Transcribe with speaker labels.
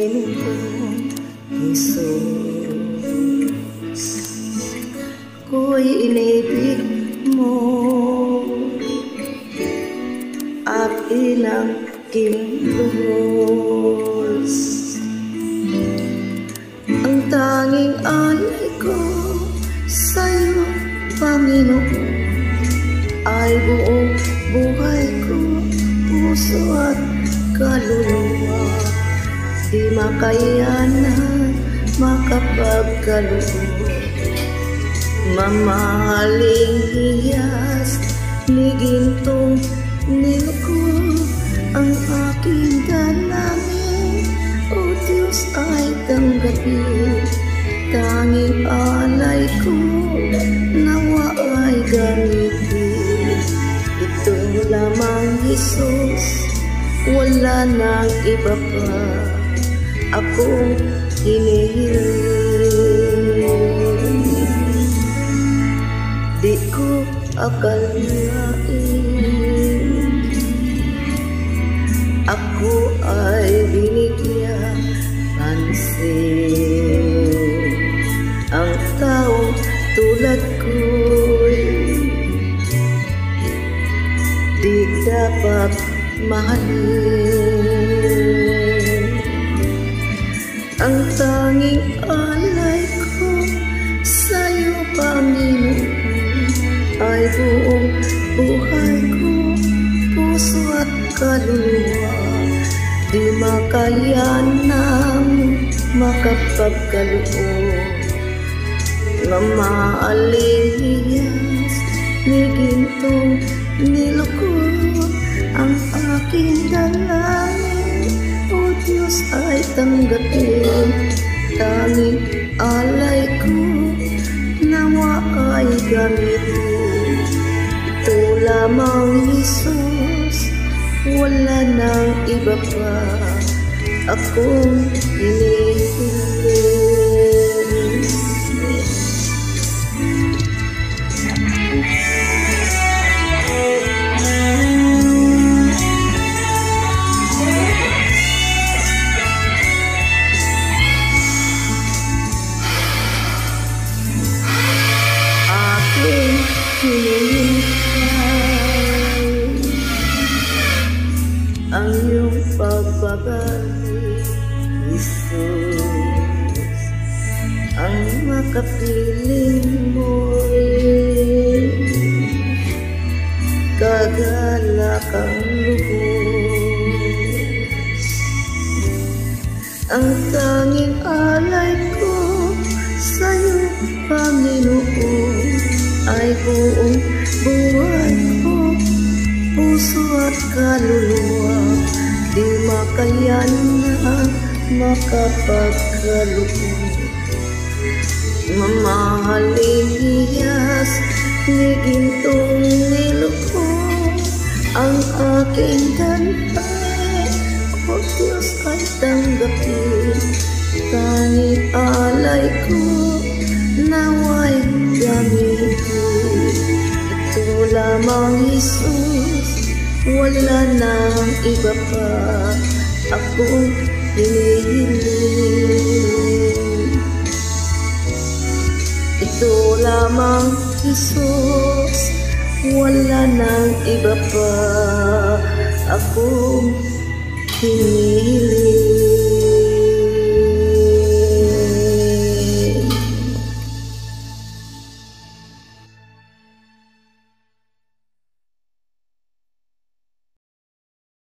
Speaker 1: Panginoon Jesus, ko'y inibig mo, akin ang kinulos. Ang tanging alay ko sa'yo, Panginoon, ay buong buhay ko, puso at kaluluwa. Di makayanan makapagkaloob, mamahaling hiyas ni gintong nilukod. Ang aking dalangin, O Diyos, ay tanggapin. Tanging alay ko, nawa ay gamitin. Ito lamang, Jesus, wala nang iba pa akong hinihiling. Di ko akalain ako ay binigyan pansin. Ang taong tulad ko'y di dapat mahalin. Ang tanging alay ko sa'yo, Panginoon, ay buong buhay ko, puso at kaluluwa. Di makayanang makapagkaloob, mamaalihiyas ni gintong nilukod. Ang aking dalangin, O Diyos, ay tanggapin. Tanging alay ko, nawa ay gamitin. Ito lamang, Jesus, wala nang iba pa akong hinihiling. Ang iyong pagbabalik, Jesus, ang makapiling mo'y kagalakang lubos. Ang tanging alay ko sa'yo, Panginoon, ay buong buhay ko, puso at kaluluwa. Di makayanan makapagkaloob, mamahaling hiyas ni gintong nilukod. Ang aking dalangin, O Diyos, ay tanggapin. Tanging alay ko, nawa'y gamitin. Ito lamang, Jesus, wala nang iba pa akong hinihiling. Ito lamang, Jesus, wala nang iba pa akong hinihiling.